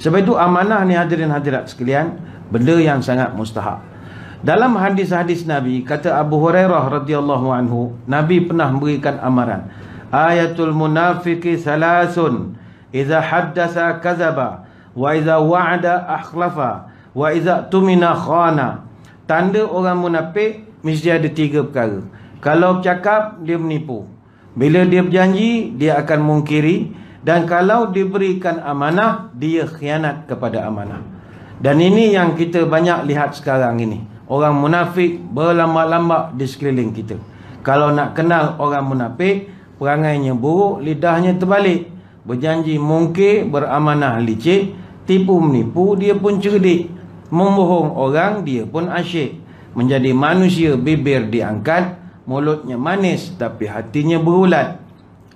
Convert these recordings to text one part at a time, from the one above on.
Sebab itu amanah ni hadirin hadirat sekalian, benda yang sangat mustahak. Dalam hadis-hadis Nabi, kata Abu Hurairah radhiyallahu anhu, Nabi pernah memberikan amaran, ayatul munafiqi salasun, idza haddasa kadzaba, wa idza wa'ada akhlafa, wa idza tumina khana. Tanda orang munafik mesti ada 3 perkara. Kalau bercakap, dia menipu. Bila dia berjanji, dia akan mungkiri. Dan kalau diberikan amanah, dia khianat kepada amanah. Dan ini yang kita banyak lihat sekarang ini. Orang munafik berlambak-lambak di sekeliling kita. Kalau nak kenal orang munafik, perangainya buruk, lidahnya terbalik. Berjanji mungkir, beramanah licik, tipu menipu, dia pun cerdik. Membohong orang, dia pun asyik. Menjadi manusia, bibir diangkat, mulutnya manis tapi hatinya berulat.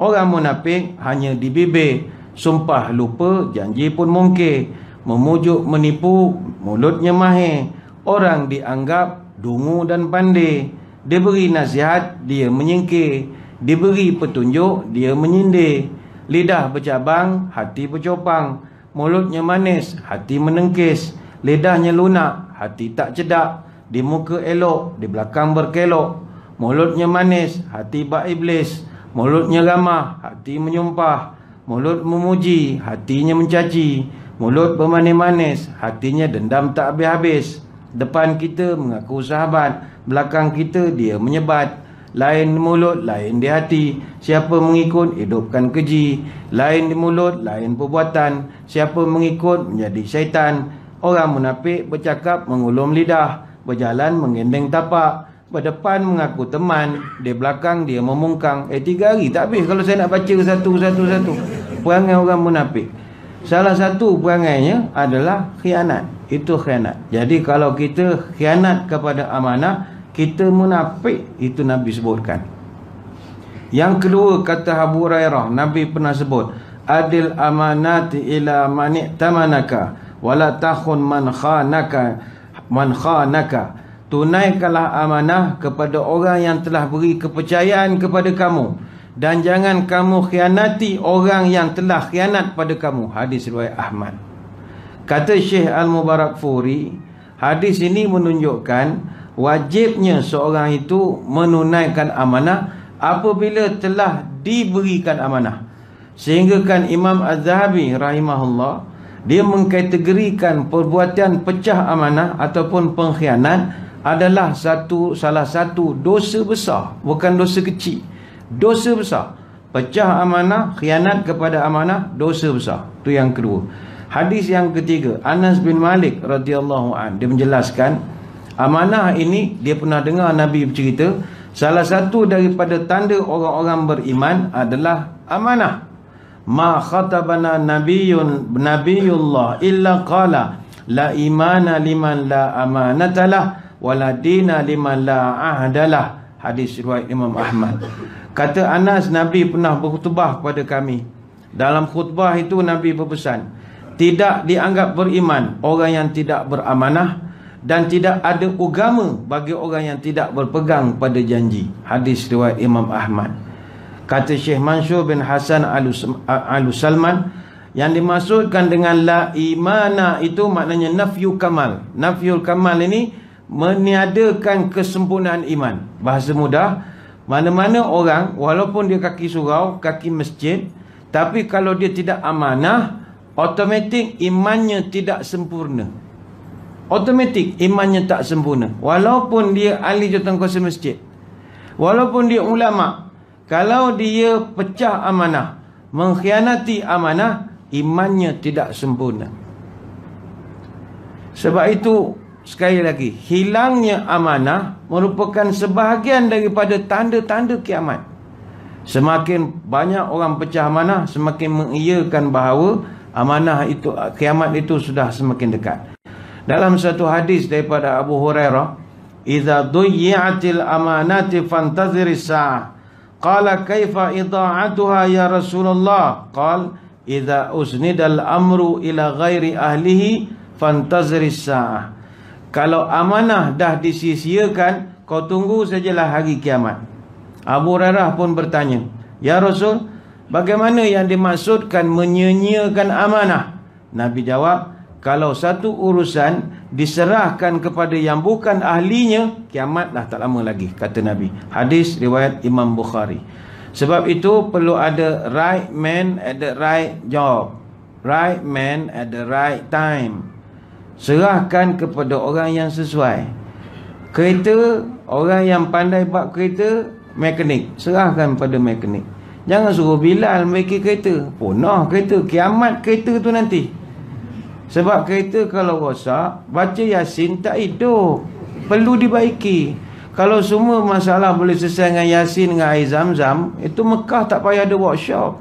Orang munafik hanya di bibir, sumpah lupa, janji pun mungkir. Memujuk menipu, mulutnya mahir. Orang dianggap dungu dan pandai. Diberi nasihat, dia menyingkir. Diberi petunjuk, dia menyindir. Lidah bercabang, hati bercopang. Mulutnya manis, hati menengkis. Lidahnya lunak, hati tak cedak. Di muka elok, di belakang berkelok. Mulutnya manis, hati bak iblis. Mulutnya ramah, hati menyumpah. Mulut memuji, hatinya mencaci. Mulut bermanis-manis, hatinya dendam tak habis-habis. Depan kita mengaku sahabat, belakang kita dia menyebat. Lain di mulut, lain di hati. Siapa mengikut, hidupkan keji. Lain di mulut, lain perbuatan. Siapa mengikut, menjadi syaitan. Orang munafik bercakap mengulum lidah, berjalan menggendeng tapak. Berdepan mengaku teman, di belakang dia memungkang. 3 hari tak habis kalau saya nak baca satu-satu perangai orang munafik. Salah satu perangainya adalah khianat. Itu khianat. Jadi kalau kita khianat kepada amanah, kita munafik. Itu Nabi sebutkan. Yang kedua, kata Abu Hurairah, Nabi pernah sebut, adil amanati ila mani'tamanaka wala takhun man khanaka. Tunaikanlah amanah kepada orang yang telah beri kepercayaan kepada kamu, dan jangan kamu khianati orang yang telah khianat pada kamu. Hadis riwayat Ahmad. Kata Syekh Al-Mubarakfuri, hadis ini menunjukkan wajibnya seorang itu menunaikan amanah apabila telah diberikan amanah. Sehingga kan Imam Az-Zahabi rahimahullah, dia mengkategorikan perbuatan pecah amanah ataupun pengkhianat adalah salah satu dosa besar, bukan dosa kecil, dosa besar. Pecah amanah, khianat kepada amanah, dosa besar. Itu yang kedua. Hadis yang ketiga, Anas bin Malik radhiyallahu an, dia menjelaskan amanah ini, dia pernah dengar Nabi bercerita, salah satu daripada tanda orang-orang beriman adalah amanah. Ma khatabana nabiyullah illa qala la imana liman la amanatalah wala dina liman la ahdalah. Hadis riwayat Imam Ahmad. Kata Anas, Nabi pernah berkhutbah kepada kami. Dalam khutbah itu Nabi berpesan, tidak dianggap beriman orang yang tidak beramanah, dan tidak ada agama bagi orang yang tidak berpegang pada janji. Hadis riwayat Imam Ahmad. Kata Syekh Mansur bin Hasan Al-Salman, yang dimaksudkan dengan la imana itu maknanya nafyu kamal. Nafyul kamal ini meniadakan kesempurnaan iman. Bahasa mudah, mana-mana orang walaupun dia kaki surau, kaki masjid, tapi kalau dia tidak amanah, automatik imannya tidak sempurna. Automatik imannya tak sempurna. Walaupun dia ahli jawatankuasa masjid, walaupun dia ulama, kalau dia pecah amanah, mengkhianati amanah, imannya tidak sempurna. Sebab itu, sekali lagi, hilangnya amanah merupakan sebahagian daripada tanda-tanda kiamat. Semakin banyak orang pecah amanah, semakin mengiyakan bahawa amanah itu, kiamat itu sudah semakin dekat. Dalam satu hadis daripada Abu Hurairah, "Idza duyyi'atil amanati fantaziris sa'ah." Qala kaifa idha'atuha ya Rasulullah? Qala idza usnidal amru ila ghairi ahlihi fantaziris sa'ah. Kalau amanah dah disia-siakan, kau tunggu sajalah hari kiamat. Abu Hurairah pun bertanya, "Ya Rasul, bagaimana yang dimaksudkan menyia-nyiakan amanah?" Nabi jawab, kalau satu urusan diserahkan kepada yang bukan ahlinya, kiamat dah tak lama lagi, kata Nabi. Hadis riwayat Imam Bukhari. Sebab itu perlu ada right man at the right job, right man at the right time. Serahkan kepada orang yang sesuai. Kereta, orang yang pandai bab kereta, mekanik, serahkan pada mekanik. Jangan suruh Bilal membaiki kereta. Punah kereta, kiamat kereta tu nanti. Sebab kereta kalau rosak, baca Yasin tak hidup, perlu dibaiki. Kalau semua masalah boleh selesai dengan Yasin, dengan air Zam-Zam, itu Mekah tak payah ada workshop.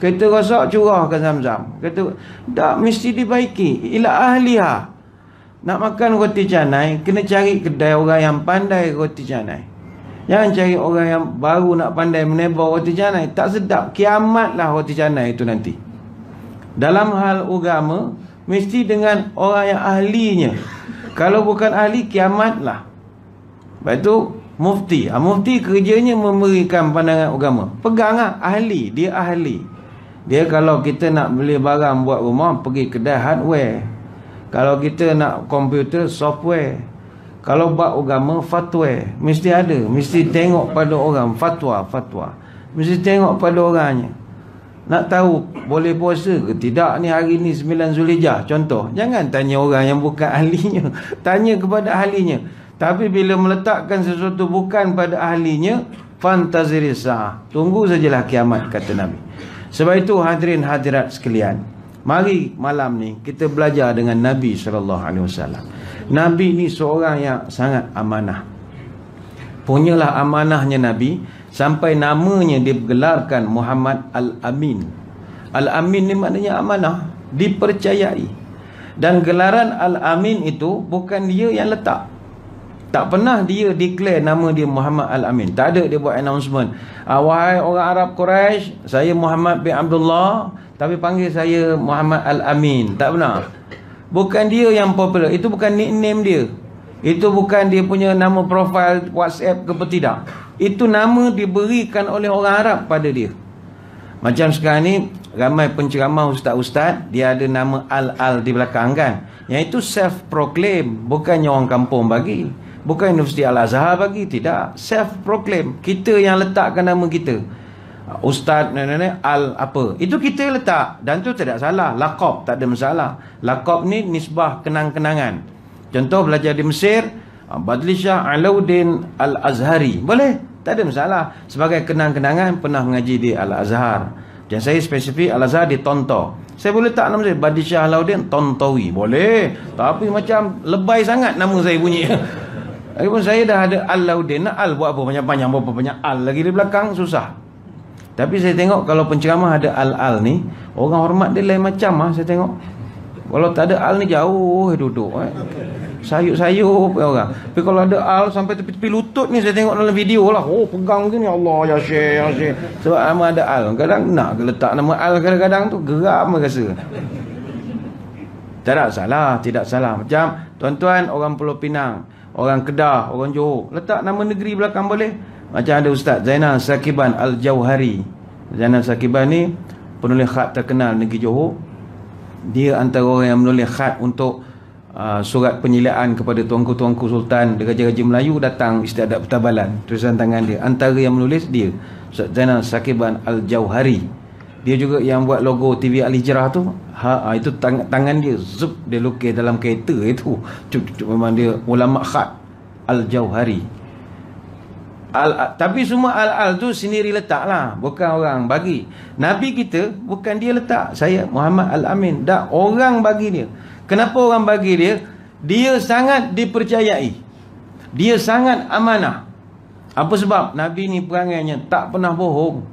Kereta rosak, curahkan Zam-Zam. Kereta tak, mesti dibaiki. Ila ahliha. Nak makan roti canai, kena cari kedai orang yang pandai roti canai. Jangan cari orang yang baru nak pandai menebak roti canai. Tak sedap. Kiamatlah roti canai itu nanti. Dalam hal agama, mesti dengan orang yang ahlinya. Kalau bukan ahli, kiamatlah. Lepas tu mufti. Mufti kerjanya memberikan pandangan agama. Peganglah ahli. Dia ahli. Dia kalau kita nak beli barang buat rumah, pergi kedai hardware. Kalau kita nak komputer, software. Kalau buat agama, fatwa. Mesti ada. Mesti tengok pada orang. Fatwa. Mesti tengok pada orangnya. Nak tahu boleh puasa ke tidak ni hari ni 9 Zulhijjah contoh. Jangan tanya orang yang bukan ahlinya. Tanya kepada ahlinya. Tapi bila meletakkan sesuatu bukan pada ahlinya, fantazir sa'ah. Tunggu sajalah kiamat, kata Nabi. Sebab itu hadirin hadirat sekalian, mari malam ni kita belajar dengan Nabi SAW. Nabi ni seorang yang sangat amanah. Punyalah amanahnya Nabi sampai namanya digelarkan Muhammad Al-Amin. Al-Amin ni maknanya amanah, dipercayai. Dan gelaran Al-Amin itu bukan dia yang letak. Tak pernah dia declare nama dia Muhammad Al-Amin. Tak ada dia buat announcement. Wahai orang Arab Quraisy, saya Muhammad bin Abdullah, tapi panggil saya Muhammad Al-Amin. Tak pernah. Bukan dia yang popular. Itu bukan nickname dia. Itu bukan dia punya nama profil WhatsApp ke tidak. Itu nama diberikan oleh orang Arab pada dia. Macam sekarang ni ramai penceramah ustaz-ustaz, dia ada nama Al-Al di belakang kan. Yang itu self-proclaim. Bukannya orang kampung bagi. Bukan Universiti Al-Azhar bagi. Tidak. Self-proclaim. Kita yang letakkan nama kita. Ustaz Al apa. Itu kita letak. Dan tu tidak salah. Laqab tak ada masalah. Laqab ni nisbah kenang-kenangan. Contoh belajar di Mesir, Badli Shah Alauddin Al-Azhari. Boleh. Tak ada masalah. Sebagai kenang-kenangan pernah mengaji di Al-Azhar. Dan saya spesifik Al-Azhar di Tonto. Saya boleh tak nama saya Badli Shah Alauddin Tontowi. Boleh. Tapi macam lebay sangat nama saya bunyi. Lagipun saya dah ada Alauddin. Al buat apa panjang-panjang, berapa banyak Al lagi di belakang, susah. Tapi saya tengok kalau penceramah ada Al-Al ni, orang hormat dia lain macam saya tengok. Kalau tak ada Al ni jauh duduk sayup-sayup orang. Tapi kalau ada Al sampai tepi-tepi lutut ni, saya tengok dalam video lah. Oh, pegang macam ni, Allah ya Syekh. Sebab nama ada Al. Kadang nak letak nama Al, kadang-kadang tu geram rasa. Tidak salah. Macam tuan-tuan orang Pulau Pinang, orang Kedah, orang Johor, letak nama negeri belakang boleh. Macam ada Ustaz Zainal Sakiban Al-Jauhari. Zainal Sakiban ni penulis khat terkenal negeri Johor. Dia antara orang yang menulis khat untuk surat penyilaan kepada tuanku-tuanku sultan, raja-raja Melayu datang istiadat pertabalan, tulisan tangan dia. Antara yang menulis dia Zainal Sakiban Al-Jauhari. Dia juga yang buat logo TV Al-Hijrah tu. Itu tangan dia, zup, dia lukis dalam kereta itu. Memang dia ulama khat Al-Jauhari. Tapi semua Al-Al tu sendiri letak lah, bukan orang bagi. Nabi kita bukan dia letak, saya Muhammad Al-Amin. Dah orang bagi dia. Kenapa orang bagi dia? Dia sangat dipercayai. Dia sangat amanah. Apa sebab? Nabi ni perangainya tak pernah bohong.